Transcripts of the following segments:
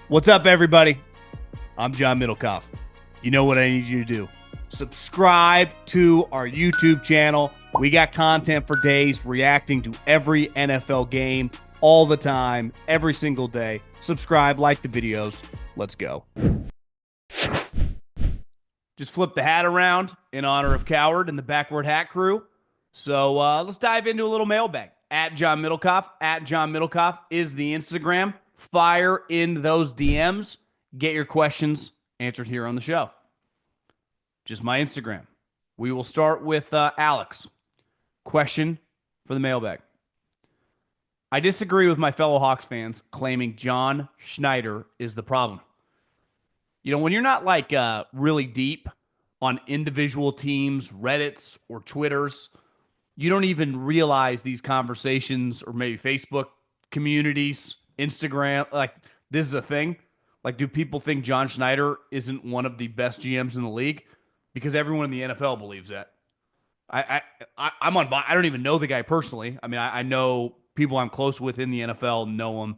What's up, everybody? I'm John Middlekauff. You know what I need you to do. Subscribe to our YouTube channel. We got content for days reacting to every NFL game all the time, every single day. Subscribe, like the videos. Let's go. Just flip the hat around in honor of Coward and the Backward Hat crew. So let's dive into a little mailbag. At John Middlekauff is the Instagram. Fire in those DMs. Get your questions answered here on the show. Just my Instagram. We will start with Alex. Question for the mailbag. I disagree with my fellow Hawks fans claiming John Schnieder is the problem. You know, when you're not like really deep on individual teams, Reddits, or Twitters, you don't even realize these conversations, or maybe Facebook communities, Instagram, like this is a thing. Like, do people think John Schnieder isn't one of the best GMs in the league? Because everyone in the NFL believes that. I'm on. I don't even know the guy personally. I mean, I know people I'm close with in the NFL know him.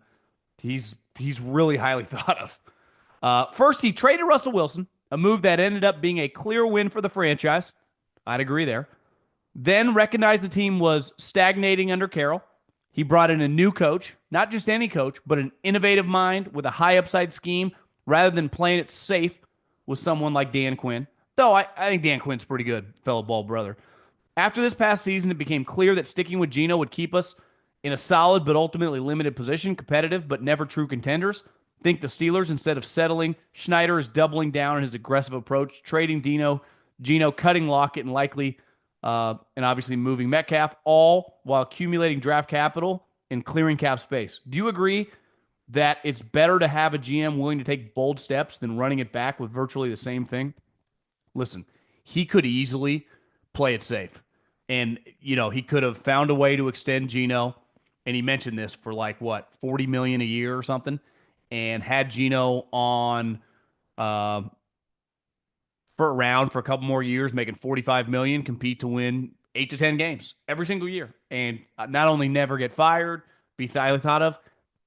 He's really highly thought of. First, he traded Russell Wilson, a move that ended up being a clear win for the franchise. I'd agree there. Then recognized the team was stagnating under Carroll. He brought in a new coach, not just any coach, but an innovative mind with a high upside scheme rather than playing it safe with someone like Dan Quinn. Though I think Dan Quinn's pretty good, fellow ball brother. After this past season, it became clear that sticking with Geno would keep us in a solid but ultimately limited position, competitive but never true contenders. Think the Steelers, instead of settling, Schnieder is doubling down on his aggressive approach, trading Geno, cutting Lockett, and obviously moving Metcalf, all while accumulating draft capital and clearing cap space. Do you agree that it's better to have a GM willing to take bold steps than running it back with virtually the same thing? Listen, he could easily play it safe. And, you know, he could have found a way to extend Geno, and he mentioned this for like, what, $40 million a year or something, and had Geno on for around for a couple more years, making $45 million, compete to win 8 to 10 games every single year, and not only never get fired, be highly thought of.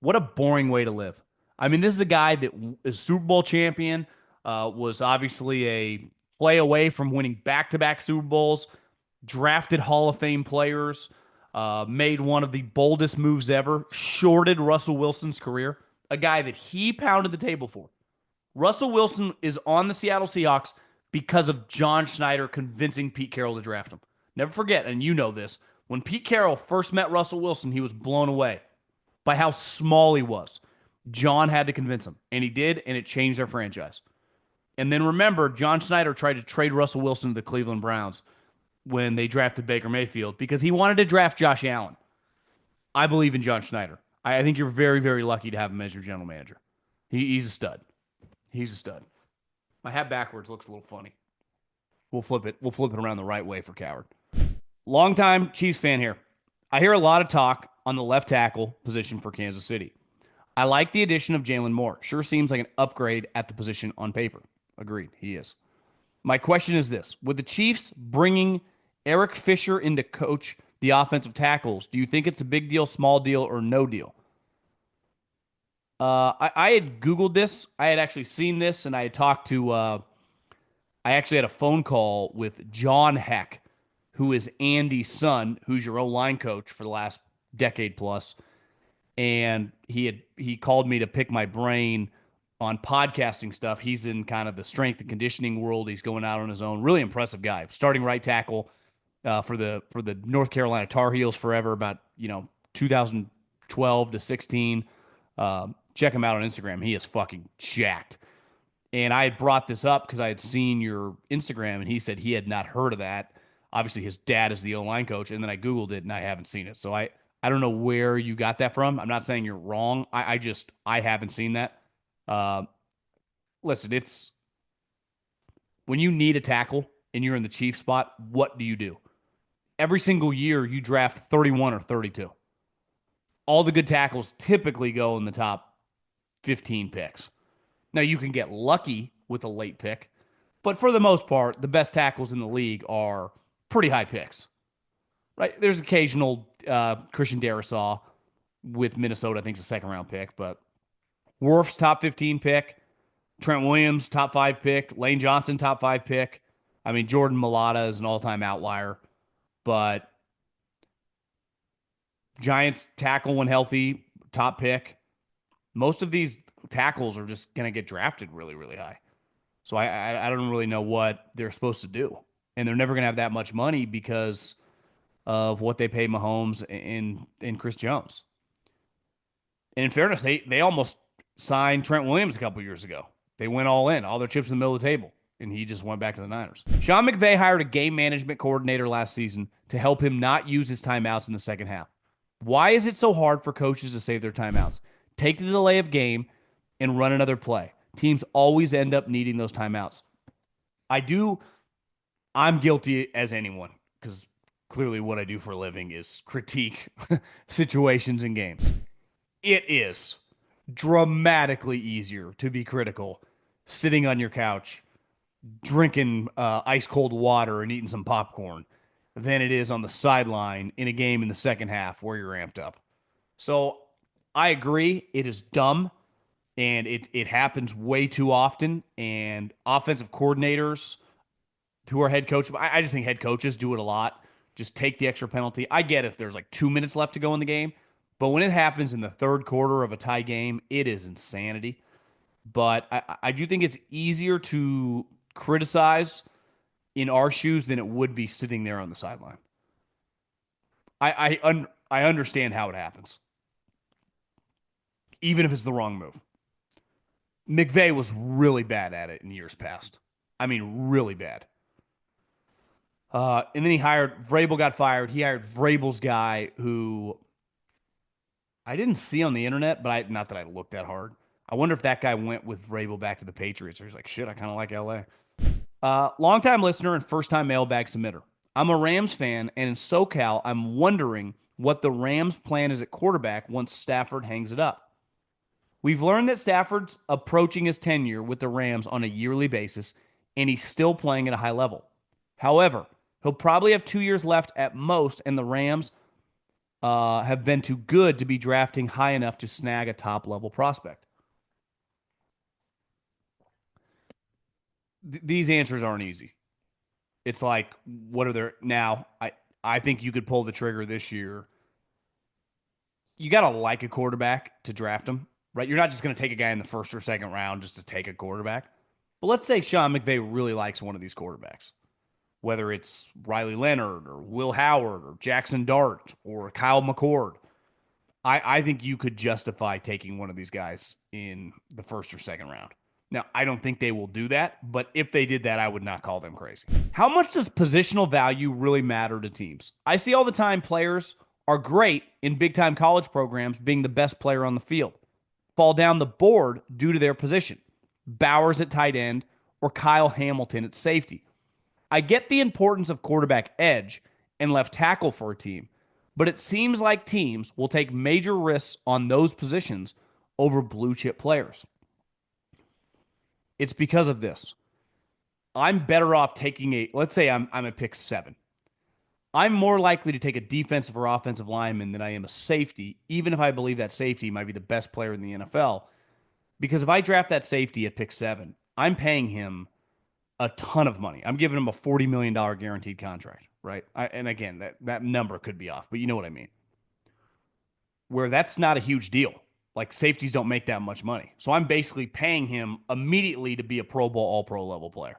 What a boring way to live. I mean, this is a guy that is Super Bowl champion, was obviously a play away from winning back-to-back Super Bowls, drafted Hall of Fame players, made one of the boldest moves ever, shorted Russell Wilson's career, a guy that he pounded the table for. Russell Wilson is on the Seattle Seahawks because of John Schnieder convincing Pete Carroll to draft him. Never forget, and you know this, when Pete Carroll first met Russell Wilson, he was blown away by how small he was. John had to convince him, and he did, and it changed their franchise. And then remember, John Schnieder tried to trade Russell Wilson to the Cleveland Browns when they drafted Baker Mayfield because he wanted to draft Josh Allen. I believe in John Schnieder. I think you're very, very lucky to have him as your general manager. He's a stud. He's a stud. My hat backwards looks a little funny. We'll flip it around the right way for Coward. Longtime Chiefs fan here. I hear a lot of talk on the left tackle position for Kansas City. I like the addition of Jalen Moore. Sure seems like an upgrade at the position on paper. Agreed, he is. My question is this. With the Chiefs bringing Eric Fisher in to coach the offensive tackles, do you think it's a big deal, small deal, or no deal? I had Googled this. I had actually seen this, and I had talked to I actually had a phone call with John Heck, who is Andy's son, who's your O-line coach for the last decade plus. And he called me to pick my brain on podcasting stuff. He's in kind of the strength and conditioning world. He's going out on his own. Really impressive guy. Starting right tackle for the North Carolina Tar Heels forever, about 2012 to 16. Check him out on Instagram. He is fucking jacked. And I had brought this up because I had seen your Instagram, and he said he had not heard of that. Obviously, his dad is the O-line coach, and then I Googled it, and I haven't seen it. So I don't know where you got that from. I'm not saying you're wrong. I haven't seen that. Listen, it's when you need a tackle and you're in the Chiefs spot, what do you do? Every single year, you draft 31 or 32. All the good tackles typically go in the top 15 picks. Now, you can get lucky with a late pick, but for the most part, the best tackles in the league are pretty high picks. Right? There's occasional Christian Darrisaw with Minnesota, I think, is a second-round pick, but Worf's top 15 pick. Trent Williams, top 5 pick. Lane Johnson, top 5 pick. I mean, Jordan Mailata is an all-time outlier, but Giants tackle when healthy, top pick. Most of these tackles are just going to get drafted really, really high. So I don't really know what they're supposed to do. And they're never going to have that much money because of what they pay Mahomes and Chris Jones. And in fairness, they almost signed Trent Williams a couple years ago. They went all in, all their chips in the middle of the table, and he just went back to the Niners. Sean McVay hired a game management coordinator last season to help him not use his timeouts in the second half. Why is it so hard for coaches to save their timeouts? Take the delay of game and run another play. Teams always end up needing those timeouts. I'm guilty as anyone because clearly what I do for a living is critique situations in games. It is dramatically easier to be critical sitting on your couch, drinking ice cold water and eating some popcorn than it is on the sideline in a game in the second half where you're amped up. So I agree. It is dumb and it happens way too often. And offensive coordinators who are head coaches, I just think head coaches do it a lot. Just take the extra penalty. I get if there's like 2 minutes left to go in the game, but when it happens in the third quarter of a tie game, it is insanity. But I do think it's easier to criticize in our shoes than it would be sitting there on the sideline. I understand how it happens, even if it's the wrong move. McVay was really bad at it in years past. I mean, really bad. And then Vrabel got fired. He hired Vrabel's guy who I didn't see on the internet, but not that I looked that hard. I wonder if that guy went with Vrabel back to the Patriots, or he's like, shit, I kind of like LA. Longtime listener and first-time mailbag submitter. I'm a Rams fan, and in SoCal, I'm wondering what the Rams' plan is at quarterback once Stafford hangs it up. We've learned that Stafford's approaching his tenure with the Rams on a yearly basis, and he's still playing at a high level. However, he'll probably have 2 years left at most, and the Rams have been too good to be drafting high enough to snag a top-level prospect. These answers aren't easy. It's like, what are there now? I think you could pull the trigger this year. You got to like a quarterback to draft him, right? You're not just going to take a guy in the first or second round just to take a quarterback. But let's say Sean McVay really likes one of these quarterbacks, whether it's Riley Leonard or Will Howard or Jackson Dart or Kyle McCord. I think you could justify taking one of these guys in the first or second round. Now, I don't think they will do that, but if they did that, I would not call them crazy. How much does positional value really matter to teams? I see all the time players are great in big-time college programs being the best player on the field, fall down the board due to their position. Bowers at tight end or Kyle Hamilton at safety. I get the importance of quarterback edge and left tackle for a team, but it seems like teams will take major risks on those positions over blue-chip players. It's because of this. I'm better off taking let's say I'm at pick 7. I'm more likely to take a defensive or offensive lineman than I am a safety, even if I believe that safety might be the best player in the NFL. Because if I draft that safety at pick 7, I'm paying him a ton of money. I'm giving him a $40 million guaranteed contract, right? And again, that number could be off, but you know what I mean. Where that's not a huge deal. Like safeties don't make that much money. So I'm basically paying him immediately to be a Pro Bowl, all-pro level player.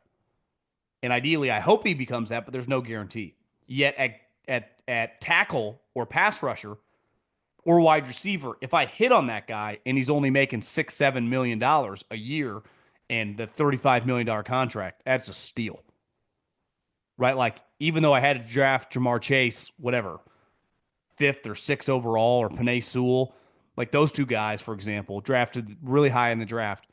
And ideally, I hope he becomes that, but there's no guarantee. Yet at tackle or pass rusher or wide receiver, if I hit on that guy and he's only making $6-7 million a year and the $35 million contract, that's a steal. Right? Like, even though I had to draft Jamar Chase, whatever, 5th or 6th overall, or Penei Sewell, like those two guys, for example, drafted really high in the draft,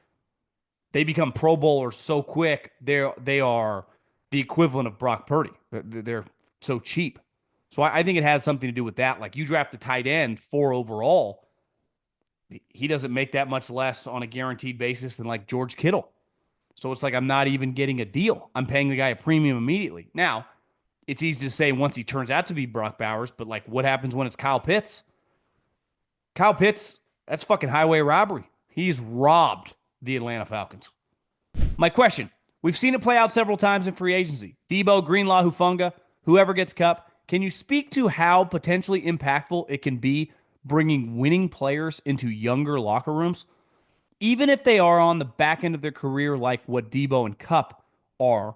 they become Pro Bowlers so quick, they are the equivalent of Brock Purdy. They're so cheap. So I think it has something to do with that. Like you draft a tight end 4 overall, he doesn't make that much less on a guaranteed basis than like George Kittle. So it's like I'm not even getting a deal. I'm paying the guy a premium immediately. Now, it's easy to say once he turns out to be Brock Bowers, but like what happens when it's Kyle Pitts? Kyle Pitts, that's fucking highway robbery. He's robbed the Atlanta Falcons. My question, we've seen it play out several times in free agency. Debo, Greenlaw, Hufunga, whoever gets Cup. Can you speak to how potentially impactful it can be bringing winning players into younger locker rooms? Even if they are on the back end of their career, like what Debo and Cup are,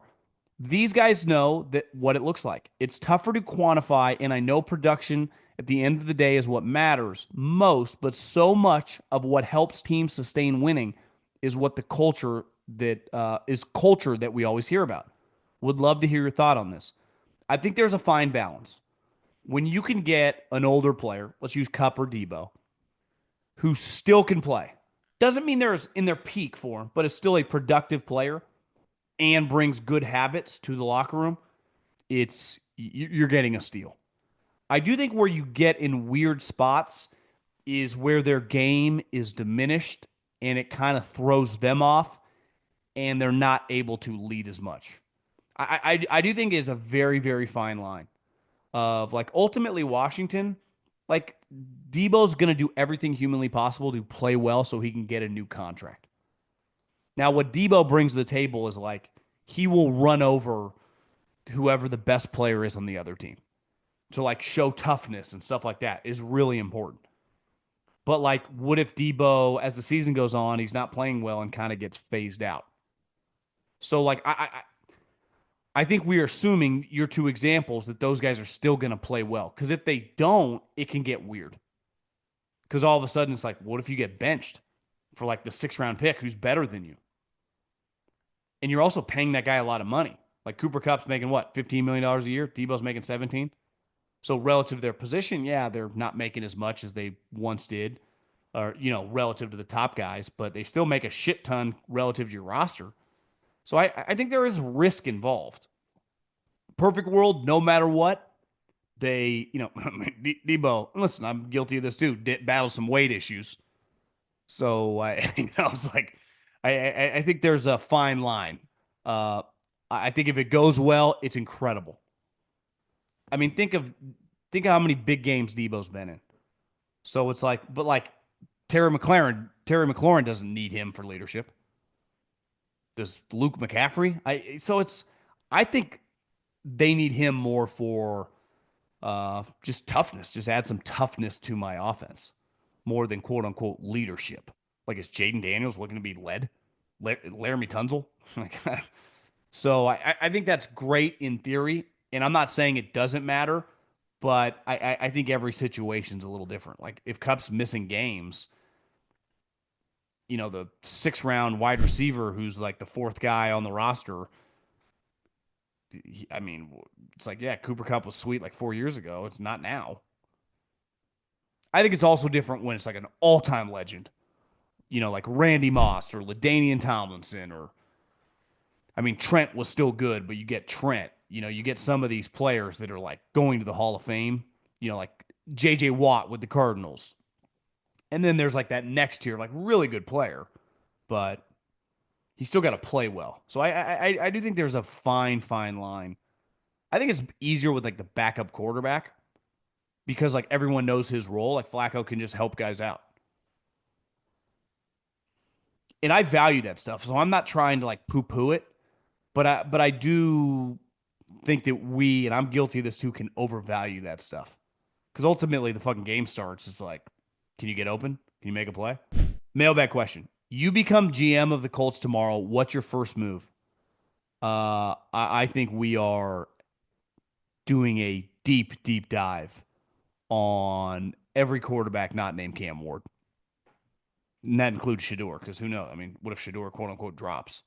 these guys know that what it looks like. It's tougher to quantify, and I know production at the end of the day is what matters most, but so much of what helps teams sustain winning is what the culture that is culture that we always hear about. Would love to hear your thought on this. I think there's a fine balance. When you can get an older player, let's use Cup or Debo, who still can play. Doesn't mean they're in their peak form, but is still a productive player and brings good habits to the locker room. It's you're getting a steal. I do think where you get in weird spots is where their game is diminished and it kind of throws them off and they're not able to lead as much. I do think it is a very, very fine line of like ultimately Washington, like Debo's going to do everything humanly possible to play well so he can get a new contract. Now, what Debo brings to the table is like he will run over whoever the best player is on the other team to like show toughness and stuff like that is really important. But like, what if Debo, as the season goes on, he's not playing well and kind of gets phased out? So like, I think we are assuming your two examples that those guys are still going to play well. Because if they don't, it can get weird. Because all of a sudden it's like, what if you get benched for like the 6th round pick who's better than you? And you're also paying that guy a lot of money. Like Cooper Kupp's making what, $15 million a year? Debo's making 17. So relative to their position, yeah, they're not making as much as they once did, or relative to the top guys, but they still make a shit ton relative to your roster. So I think there is risk involved. Perfect world, no matter what, they, Debo, listen, I'm guilty of this too, did battle some weight issues. So it's like, I think there's a fine line. Uh, I think if it goes well, it's incredible. I mean, think of how many big games Debo's been in. So it's like, but like Terry McLaurin doesn't need him for leadership. Does Luke McCaffrey? I think they need him more for just toughness. Just add some toughness to my offense more than quote unquote leadership. Like is Jaden Daniels looking to be led? Laramie Tunzel? So I think that's great in theory, and I'm not saying it doesn't matter, but I think every situation's a little different. Like if Cup's missing games, the 6th round wide receiver who's like the 4th guy on the roster, I mean, it's like, yeah, Cooper Kupp was sweet like 4 years ago. It's not now. I think it's also different when it's like an all-time legend, like Randy Moss or LaDainian Tomlinson or I mean, Trent was still good, but you get Trent. You get some of these players that are like going to the Hall of Fame, like J.J. Watt with the Cardinals. And then there's like that next tier, like really good player, but he's still got to play well. So I do think there's a fine, fine line. I think it's easier with like the backup quarterback because like everyone knows his role. Like Flacco can just help guys out. And I value that stuff. So I'm not trying to like poo-poo it, but I do think that we, and I'm guilty of this too, can overvalue that stuff. Because ultimately, the fucking game starts. It's like, can you get open? Can you make a play? Mailbag question. You become GM of the Colts tomorrow. What's your first move? I think we are doing a deep, deep dive on every quarterback not named Cam Ward. And that includes Shador, because who knows? I mean, what if Shador, quote unquote, drops?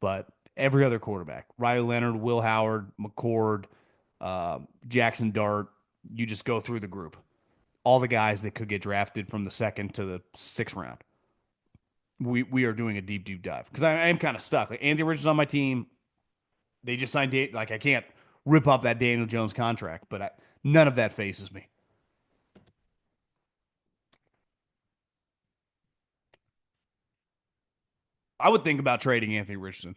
But every other quarterback, Riley Leonard, Will Howard, McCord, Jackson Dart, you just go through the group. All the guys that could get drafted from the 2nd to the 6th round. We are doing a deep, deep dive because I am kind of stuck. Like Anthony Richardson on my team, they just signed like I can't rip up that Daniel Jones contract, but none of that faces me. I would think about trading Anthony Richardson.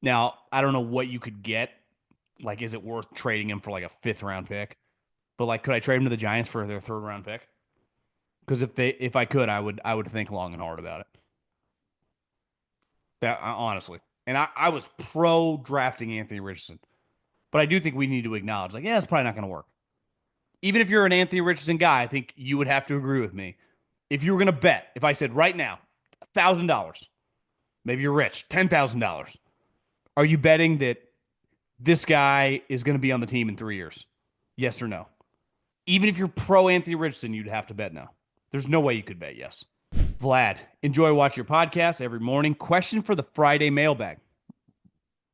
Now, I don't know what you could get. Like, is it worth trading him for like a 5th round pick? But like, could I trade him to the Giants for their 3rd round pick? Because if I could, I would think long and hard about it. That honestly, and I was pro drafting Anthony Richardson, but I do think we need to acknowledge, like, yeah, it's probably not going to work. Even if you're an Anthony Richardson guy, I think you would have to agree with me. If you were going to bet, if I said right now, $1,000, maybe you're rich, $10,000, are you betting that this guy is going to be on the team in 3 years? Yes or no? Even if you're pro Anthony Richardson, you'd have to bet no. There's no way you could bet yes. Vlad, enjoy watching your podcast every morning. Question for the Friday mailbag.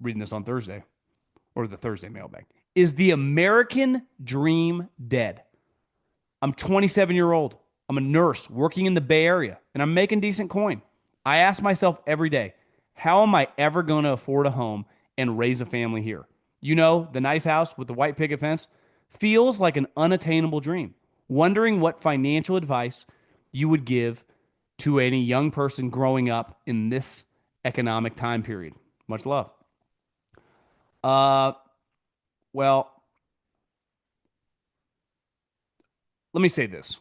Reading this on Thursday, or the Thursday mailbag. Is the American dream dead? I'm 27-year-old. I'm a nurse working in the Bay Area, and I'm making decent coin. I ask myself every day, how am I ever going to afford a home and raise a family here? You know, the nice house with the white picket fence feels like an unattainable dream. Wondering what financial advice you would give to any young person growing up in this economic time period. Much love. Uh, well, let me say this.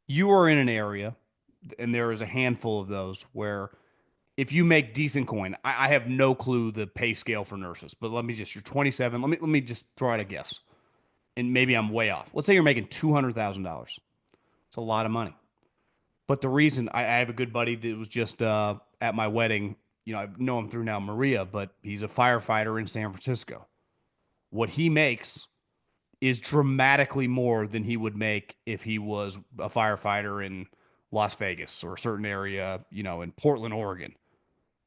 You are in an area, and there is a handful of those where if you make decent coin, I have no clue the pay scale for nurses, but you're 27. Let me just throw out a guess, and maybe I'm way off. Let's say you're making $200,000. It's a lot of money. But the reason I have a good buddy that was just at my wedding, I know him through now Maria, but he's a firefighter in San Francisco. What he makes is dramatically more than he would make if he was a firefighter in Las Vegas or a certain area, in Portland, Oregon.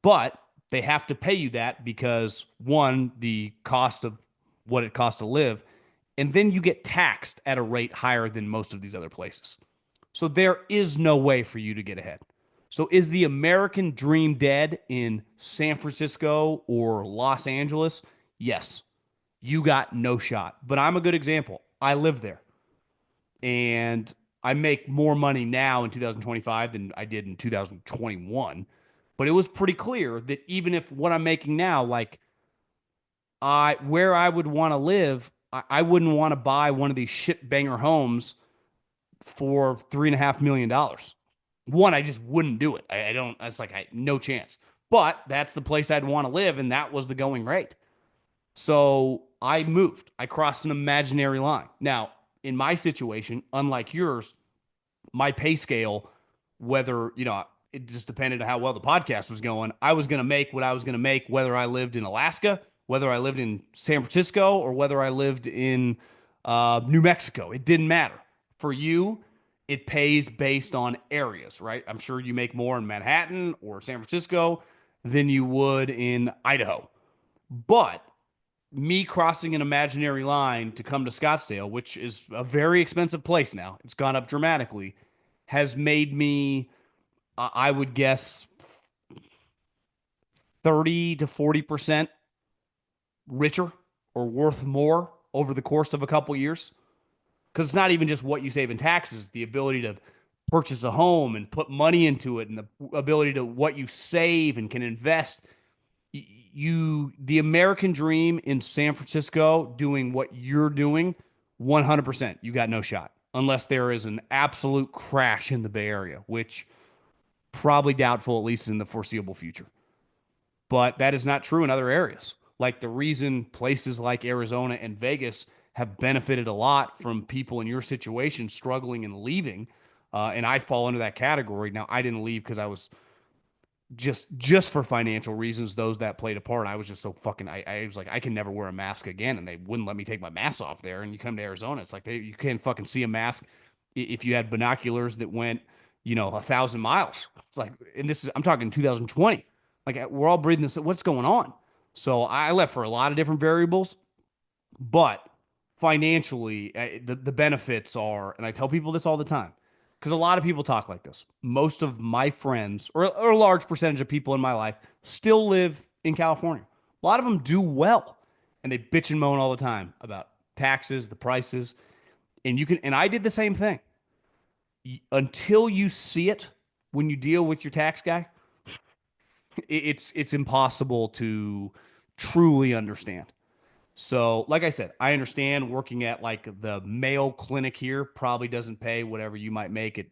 But they have to pay you that because one, the cost of what it costs to live, and then you get taxed at a rate higher than most of these other places. So there is no way for you to get ahead. So is the American dream dead in San Francisco or Los Angeles? Yes. You got no shot. But I'm a good example. I live there. And I make more money now in 2025 than I did in 2021. But it was pretty clear that even if what I'm making now, like where I would want to live, I wouldn't want to buy one of these shit banger homes for $3.5 million. One, I just wouldn't do it. I don't. That's like no chance. But that's the place I'd want to live, and that was the going rate. So I moved. I crossed an imaginary line. Now, in my situation, unlike yours, my pay scale, whether, it just depended on how well the podcast was going. I was going to make what I was going to make, whether I lived in Alaska, whether I lived in San Francisco, or whether I lived in New Mexico. It didn't matter. For you, it pays based on areas, right? I'm sure you make more in Manhattan or San Francisco than you would in Idaho. But me crossing an imaginary line to come to Scottsdale, which is a very expensive place now, it's gone up dramatically, has made me, I would guess, 30 to 40% richer or worth more over the course of a couple years. Because it's not even just what you save in taxes, the ability to purchase a home and put money into it, and the ability to what you save and can invest. The American dream in San Francisco doing what you're doing, 100%, you got no shot unless there is an absolute crash in the Bay Area, which probably doubtful, at least in the foreseeable future. But that is not true in other areas. Like the reason places like Arizona and Vegas have benefited a lot from people in your situation struggling and leaving, and I fall into that category. Now, I didn't leave because I was just for financial reasons. Those that played a part, I was just so fucking. I was like, I can never wear a mask again, and they wouldn't let me take my mask off there. And you come to Arizona, it's like you can't fucking see a mask if you had binoculars that went 1,000 miles. It's like, and this is I'm talking 2020. Like we're all breathing this. What's going on? So I left for a lot of different variables, but financially, the benefits are, and I tell people this all the time, because a lot of people talk like this. Most of my friends, or a large percentage of people in my life, still live in California. A lot of them do well, and they bitch and moan all the time about taxes, the prices, and I did the same thing. Until you see it when you deal with your tax guy, it's impossible to truly understand. So, like I said, I understand working at like the Mayo Clinic here probably doesn't pay whatever you might make at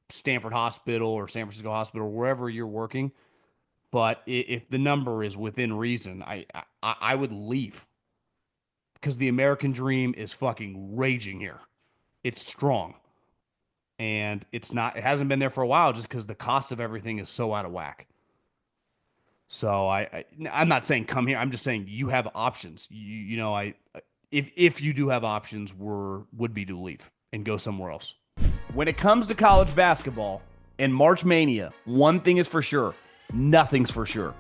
Stanford Hospital or San Francisco Hospital, wherever you're working. But if the number is within reason, I would leave because the American dream is fucking raging here. It's strong, and it's not. It hasn't been there for a while just because the cost of everything is so out of whack. So I'm not saying come here. I'm just saying you have options. You know I if you do have options, would be to leave and go somewhere else. When it comes to college basketball and March Mania, one thing is for sure: nothing's for sure.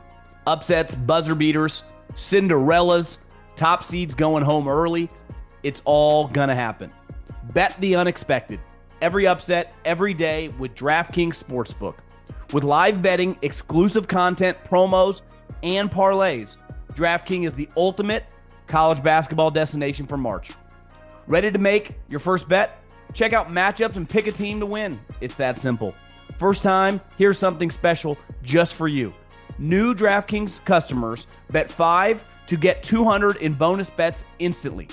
Upsets, buzzer beaters, Cinderellas, top seeds going home early. It's all gonna happen. Bet the unexpected. Every upset, every day with DraftKings Sportsbook. With live betting, exclusive content, promos, and parlays, DraftKings is the ultimate college basketball destination for March. Ready to make your first bet? Check out matchups and pick a team to win. It's that simple. First time, here's something special just for you. New DraftKings customers bet $5 to get $200 in bonus bets instantly.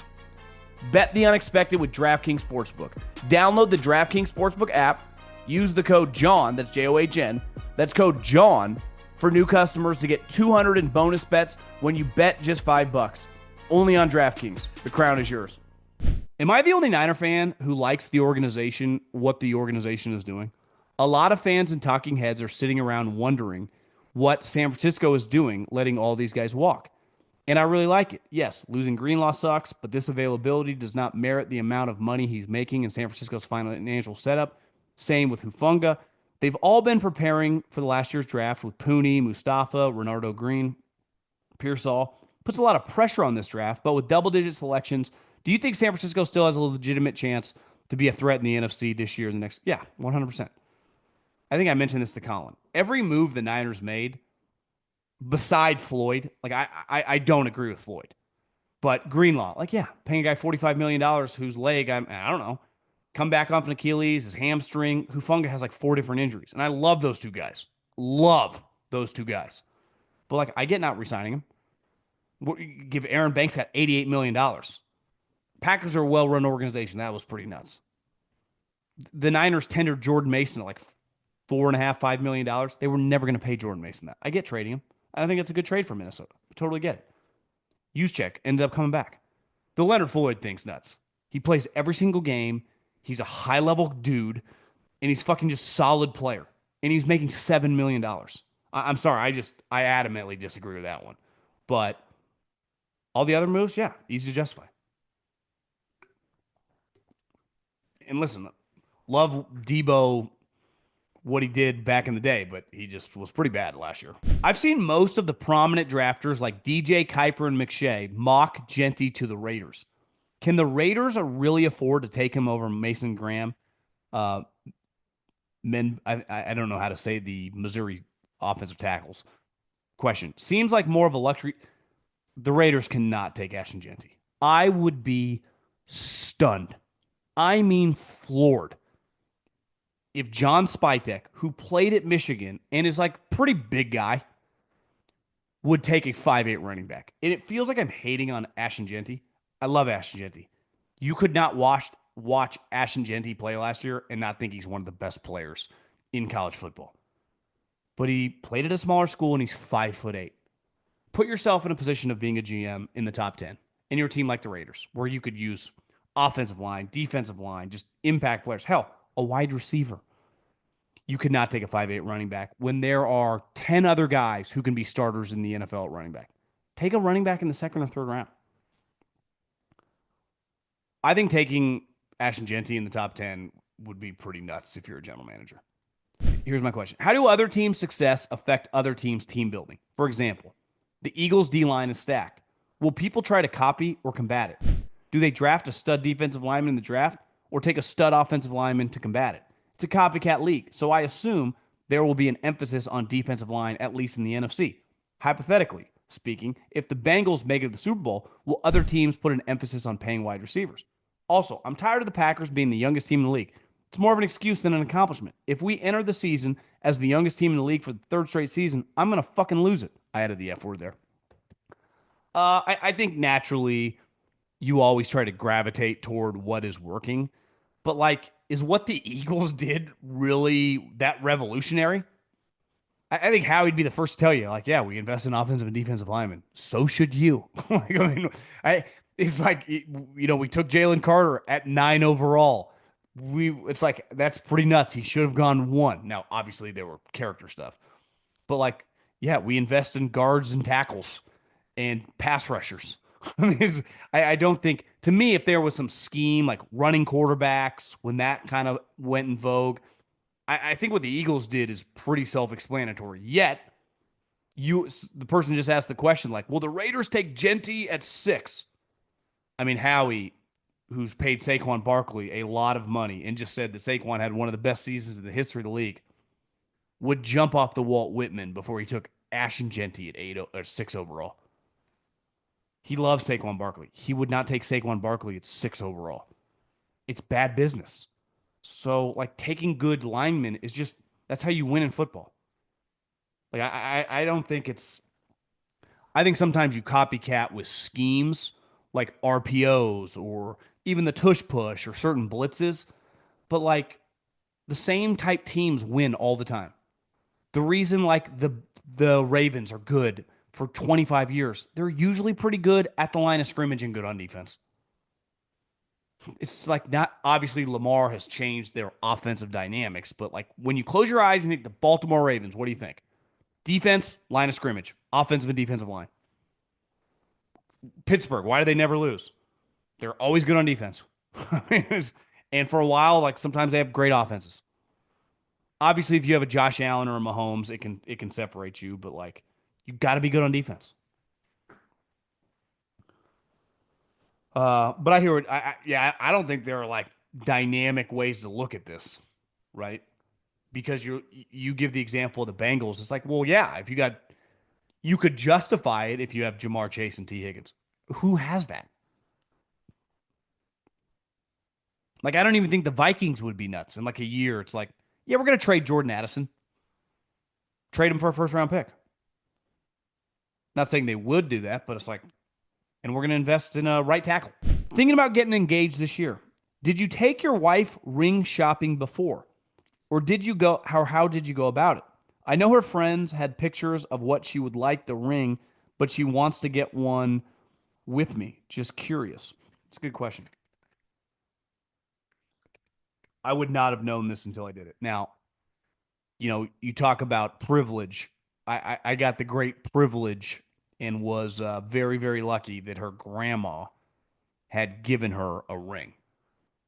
Bet the unexpected with DraftKings Sportsbook. Download the DraftKings Sportsbook app. Use the code JOHN, that's John. That's code JOHN for new customers to get $200 in bonus bets when you bet just $5. Only on DraftKings. The crown is yours. Am I the only Niner fan who likes the organization, what the organization is doing? A lot of fans and talking heads are sitting around wondering what San Francisco is doing, letting all these guys walk. And I really like it. Yes, losing Greenlaw sucks, but this availability does not merit the amount of money he's making in San Francisco's financial setup. Same with Hufanga. They've all been preparing for the last year's draft with Pooney, Mustafa, Renardo Green, Pearsall. Puts a lot of pressure on this draft, but with double-digit selections, do you think San Francisco still has a legitimate chance to be a threat in the NFC this year? The next, yeah, 100%. I think I mentioned this to Colin. Every move the Niners made, beside Floyd, like I don't agree with Floyd, but Greenlaw, like yeah, paying a guy $45 million whose leg I don't know, come back off an Achilles, his hamstring. Hufanga has like 4 different injuries, and I love those two guys. Love those two guys, but like I get not re-signing him. Give Aaron Banks got $88 million. Packers are a well-run organization. That was pretty nuts. The Niners tendered Jordan Mason at like $4.5, $5 million. They were never going to pay Jordan Mason that. I get trading him. I think it's a good trade for Minnesota. I totally get it. Juszczyk ended up coming back. The Leonard Floyd thing's nuts. He plays every single game. He's a high-level dude, and he's fucking just solid player. And he's making $7 million. I'm sorry, I adamantly disagree with that one. But all the other moves, yeah, easy to justify. And listen, love Debo, what he did back in the day, but he just was pretty bad last year. I've seen most of the prominent drafters like DJ, Kuiper, and McShay mock Jeanty to the Raiders. Can the Raiders really afford to take him over Mason Graham? I don't know how to say the Missouri offensive tackles. Question. Seems like more of a luxury. The Raiders cannot take Ashton Jeanty. I would be stunned. I mean floored if John Spytek, who played at Michigan and is like pretty big guy, would take a 5'8" running back. And it feels like I'm hating on Ashton Jeanty. I love Ashton Jeanty. You could not watch Ashton Jeanty play last year and not think he's one of the best players in college football. But he played at a smaller school and he's 5'8". Put yourself in a position of being a GM in the top 10 in your team like the Raiders, where you could use offensive line, defensive line, just impact players. Hell, a wide receiver. You could not take a 5'8" running back when there are 10 other guys who can be starters in the NFL at running back. Take a running back in the second or third round. I think taking Ashton Jeanty in the top 10 would be pretty nuts if you're a general manager. Here's my question. How do other teams' success affect other teams' team building? For example, the Eagles' D-line is stacked. Will people try to copy or combat it? Do they draft a stud defensive lineman in the draft or take a stud offensive lineman to combat it? It's a copycat league, so I assume there will be an emphasis on defensive line, at least in the NFC. Hypothetically speaking, if the Bengals make it to the Super Bowl, will other teams put an emphasis on paying wide receivers? Also, I'm tired of the Packers being the youngest team in the league. It's more of an excuse than an accomplishment. If we enter the season as the youngest team in the league for the third straight season, I'm going to fucking lose it. I added the F word there. I think naturally you always try to gravitate toward what is working. But like is what the Eagles did really that revolutionary? I think Howie'd be the first to tell you, like, yeah, we invest in offensive and defensive linemen. So should you. Like, I mean, I it's like we took Jalen Carter at 9 overall. It's like that's pretty nuts. He should have gone 1. Now, obviously, there were character stuff, but like, yeah, we invest in guards and tackles and pass rushers. I mean, I don't think to me if there was some scheme like running quarterbacks when that kind of went in vogue, I think what the Eagles did is pretty self-explanatory. Yet the person just asked the question like, will the Raiders take Jeanty at 6? I mean, Howie, who's paid Saquon Barkley a lot of money and just said that Saquon had one of the best seasons in the history of the league, would jump off the Walt Whitman before he took Ashton Jeanty at 6 overall. He loves Saquon Barkley. He would not take Saquon Barkley at 6 overall. It's bad business. So, like, taking good linemen is just that's how you win in football. Like, I don't think it's. I think sometimes you copycat with schemes like RPOs or even the tush push or certain blitzes, but like the same type teams win all the time. The reason like the Ravens are good for 25 years, they're usually pretty good at the line of scrimmage and good on defense. It's like not obviously Lamar has changed their offensive dynamics, but like when you close your eyes and think the Baltimore Ravens, what do you think? Defense, line of scrimmage, offensive and defensive line. Pittsburgh, why do they never lose? They're always good on defense. And for a while, like sometimes they have great offenses. Obviously, if you have a Josh Allen or a Mahomes, it can separate you, but like you got to be good on defense. But I hear it. Yeah, I don't think there are like dynamic ways to look at this, right? Because you give the example of the Bengals. It's like, well, yeah, if you could justify it if you have Jamar Chase and T Higgins. Who has that? Like, I don't even think the Vikings would be nuts in like a year. It's like, yeah, we're gonna trade Jordan Addison, trade him for a first round pick. Not saying they would do that, but it's like, and we're gonna invest in a right tackle. Thinking about getting engaged this year. Did you take your wife ring shopping before? Or did you go how did you go about it? I know her friends had pictures of what she would like the ring, but she wants to get one with me. Just curious. It's a good question. I would not have known this until I did it. Now, you talk about privilege. I got the great privilege and was very, very lucky that her grandma had given her a ring,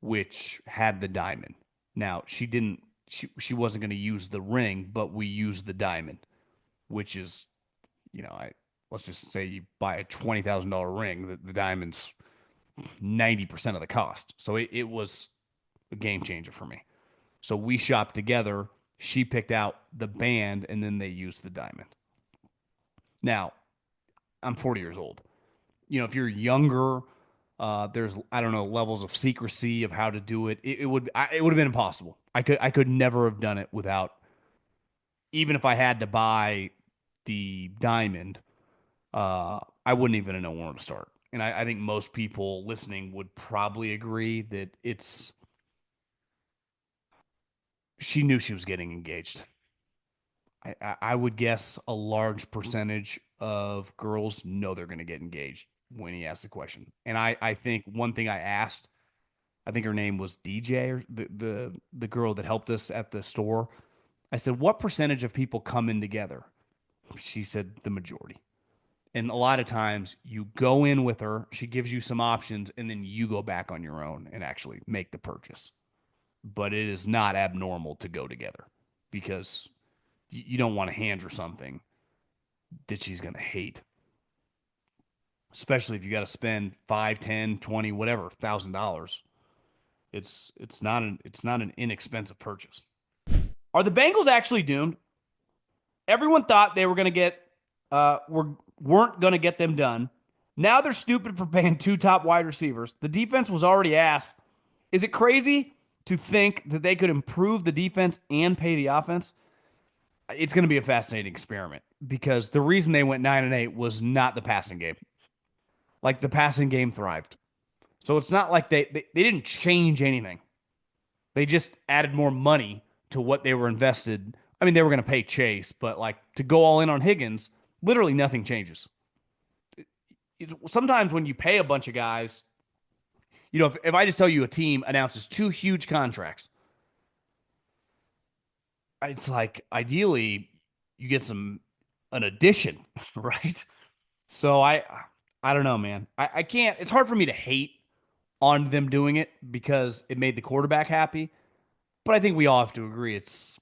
which had the diamond. Now, she wasn't going to use the ring, but we used the diamond, which is, let's just say you buy a $20,000 ring, the diamond's 90% of the cost. So it was a game changer for me. So we shopped together. She picked out the band, and then they used the diamond. Now, I'm 40 years old. If you're younger, there's I don't know levels of secrecy of how to do it. It would have been impossible. I could never have done it without even if I had to buy the diamond. I wouldn't even know where to start. And I think most people listening would probably agree that she knew she was getting engaged. I would guess a large percentage of girls know they're going to get engaged when he asked the question. And I think one thing I asked, I think her name was DJ or the girl that helped us at the store. I said, "What percentage of people come in together?" She said the majority. And a lot of times you go in with her, she gives you some options, and then you go back on your own and actually make the purchase. But it is not abnormal to go together because you don't want to hand her something that she's going to hate, especially if you got to spend 5, 10, 20, whatever, $1,000. It's not an inexpensive purchase. Are the Bengals actually doomed? Everyone thought they were going to get weren't going to get them done. Now they're stupid for paying 2 top wide receivers. The defense was already asked. Is it crazy to think that they could improve the defense and pay the offense? It's going to be a fascinating experiment because the reason they went 9-8 was not the passing game. Like the passing game thrived. So it's not like they didn't change anything. They just added more money to what they were invested. I mean, they were going to pay Chase, but like to go all in on Higgins, literally nothing changes. Sometimes when you pay a bunch of guys, if I just tell you a team announces two huge contracts, it's like ideally you get an addition, right? So I don't know, man. I can't. It's hard for me to hate on them doing it because it made the quarterback happy. But I think we all have to agree it's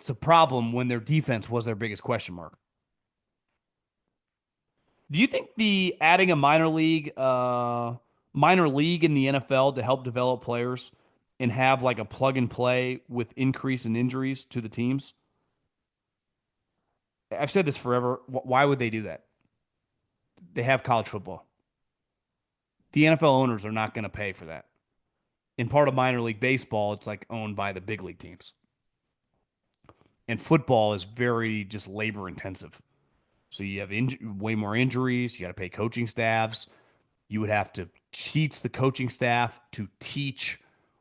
a problem when their defense was their biggest question mark. Do you think the adding a minor league in the NFL to help develop players and have like a plug and play with increase in injuries to the teams? I've said this forever. Why would they do that? They have college football. The NFL owners are not going to pay for that. In part of minor league baseball, it's like owned by the big league teams. And football is very just labor intensive. So you have way more injuries. You got to pay coaching staffs. You would have to teach the coaching staff to teach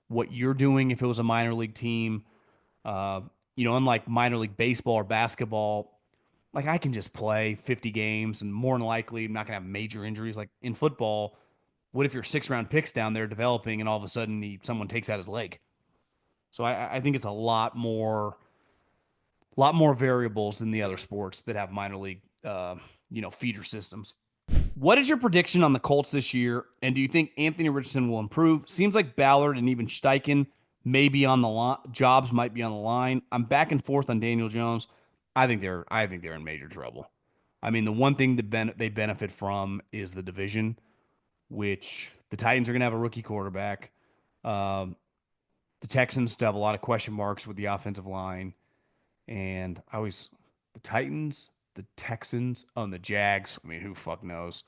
what you're doing if it was a minor league team. Uh, Unlike minor league baseball or basketball, like I can just play 50 games and more than likely I'm not going to have major injuries. Like in football, what if your 6 round picks down there developing and all of a sudden someone takes out his leg? So I think it's a lot more variables than the other sports that have minor league, feeder systems. What is your prediction on the Colts this year? And do you think Anthony Richardson will improve? Seems like Ballard and even Steichen may be on the line. Jobs might be on the line. I'm back and forth on Daniel Jones. I think they're in major trouble. I mean, the one thing that they benefit from is the division, which the Titans are going to have a rookie quarterback. Um, the Texans still have a lot of question marks with the offensive line. And the Titans, the Texans, oh, and the Jags. I mean, who fuck knows?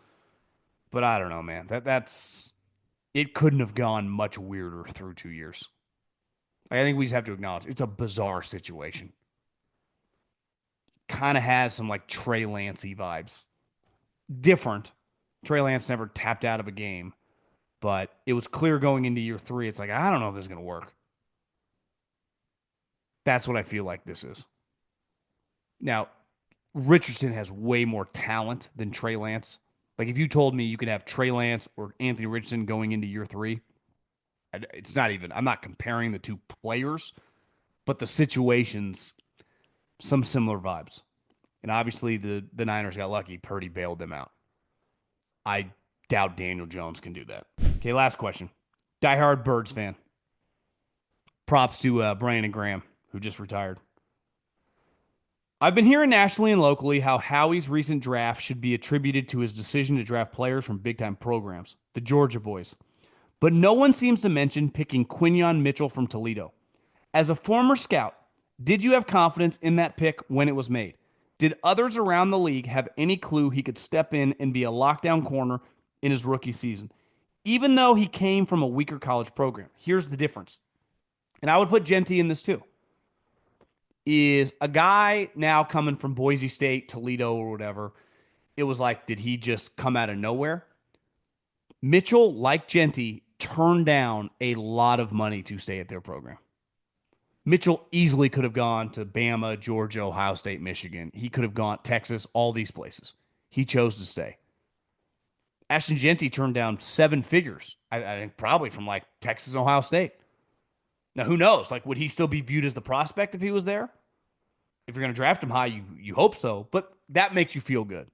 But I don't know, man. It couldn't have gone much weirder through 2 years. I think we just have to acknowledge it's a bizarre situation. Kind of has some like Trey Lancey vibes. Different. Trey Lance never tapped out of a game, but it was clear going into year three. It's like, I don't know if this is going to work. That's what I feel like this is. Now, Richardson has way more talent than Trey Lance. Like if you told me you could have Trey Lance or Anthony Richardson going into year three, it's not even. I'm not comparing the two players, but the situations, some similar vibes. And obviously the Niners got lucky. Purdy bailed them out. I doubt Daniel Jones can do that. Okay, last question. Diehard Birds fan. Props to Brandon Graham, who just retired. I've been hearing nationally and locally how Howie's recent draft should be attributed to his decision to draft players from big time programs, the Georgia boys. But no one seems to mention picking Quinyon Mitchell from Toledo. As a former scout, did you have confidence in that pick when it was made? Did others around the league have any clue he could step in and be a lockdown corner in his rookie season? Even though he came from a weaker college program. Here's the difference. And I would put Jeanty in this too. Is a guy now coming from Boise State, Toledo, or whatever. It was like, did he just come out of nowhere? Mitchell, like Jeanty, turned down a lot of money to stay at their program. Mitchell easily could have gone to Bama, Georgia, Ohio State, Michigan. He could have gone Texas, all these places. He chose to stay. Ashton Jeanty turned down 7 figures, I think probably from like Texas and Ohio State. Now, who knows? Like, would he still be viewed as the prospect if he was there? If you're going to draft him high, you hope so, but that makes you feel good.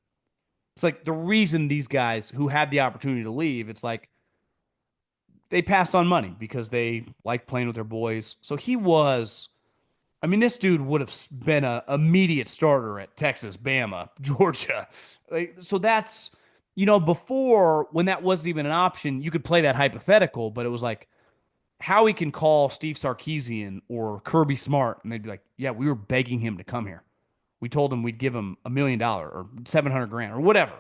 It's like the reason these guys who had the opportunity to leave, it's like they passed on money because they like playing with their boys. So I mean, this dude would have been an immediate starter at Texas, Bama, Georgia. So before when that wasn't even an option, you could play that hypothetical, but it was like, Howie can call Steve Sarkisian or Kirby Smart, and they'd be like, "Yeah, we were begging him to come here. We told him we'd give him $1 million or 700 grand or whatever,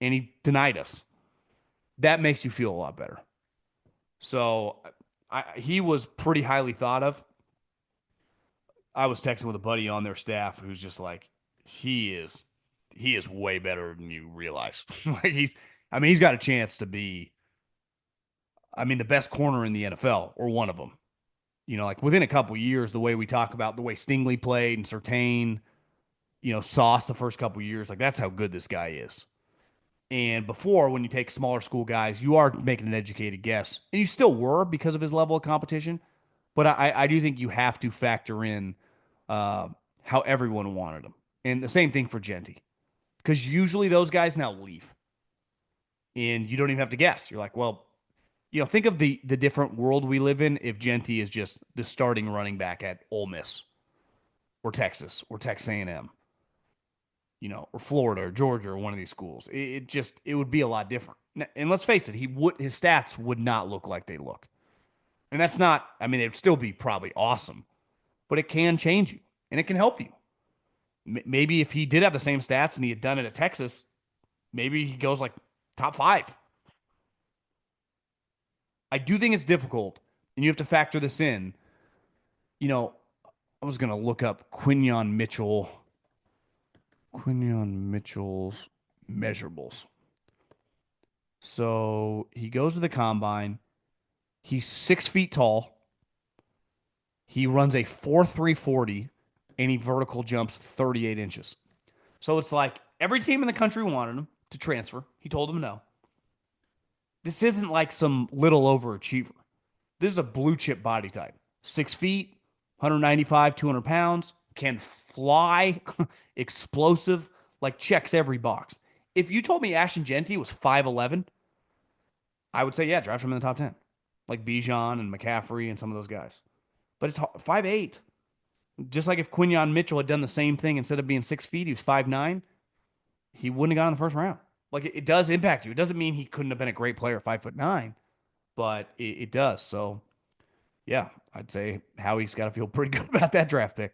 and he denied us." That makes you feel a lot better. So he was pretty highly thought of. I was texting with a buddy on their staff who's just like, he is way better than you realize. Like I mean, he's got a chance to be I mean, the best corner in the NFL, or one of them. Like within a couple years, the way we talk about the way Stingley played and Surtain, Sauce the first couple years, like that's how good this guy is. And before, when you take smaller school guys, you are making an educated guess, and you still were because of his level of competition. But I do think you have to factor in uh, how everyone wanted him, and the same thing for Jeanty, because usually those guys now leave, and you don't even have to guess. You're like, well, think of the different world we live in if Jeanty is just the starting running back at Ole Miss or Texas or Texas A&M, or Florida or Georgia or one of these schools. It would be a lot different. And let's face it, his stats would not look like they look. And that's not, I mean, it'd still be probably awesome, but it can change you and it can help you. Maybe if he did have the same stats and he had done it at Texas, maybe he goes like top 5. I do think it's difficult, and you have to factor this in. I was going to look up Quinyon Mitchell's measurables. So he goes to the combine. He's 6 feet tall. He runs a 4.340, and he vertical jumps 38 inches. So it's like every team in the country wanted him to transfer. He told them no. This isn't like some little overachiever. This is a blue chip body type. 6 feet, 195, 200 pounds, can fly, explosive, like checks every box. If you told me Ashton Jeanty was 5'11, I would say, yeah, draft him in the top 10. Like Bijan and McCaffrey and some of those guys. But it's 5'8. Just like if Quinyon Mitchell had done the same thing, instead of being 6 feet, he was 5'9, he wouldn't have gone in the first round. Like it does impact you. It doesn't mean he couldn't have been a great player, 5'9", but it does. So yeah, I'd say Howie's got to feel pretty good about that draft pick.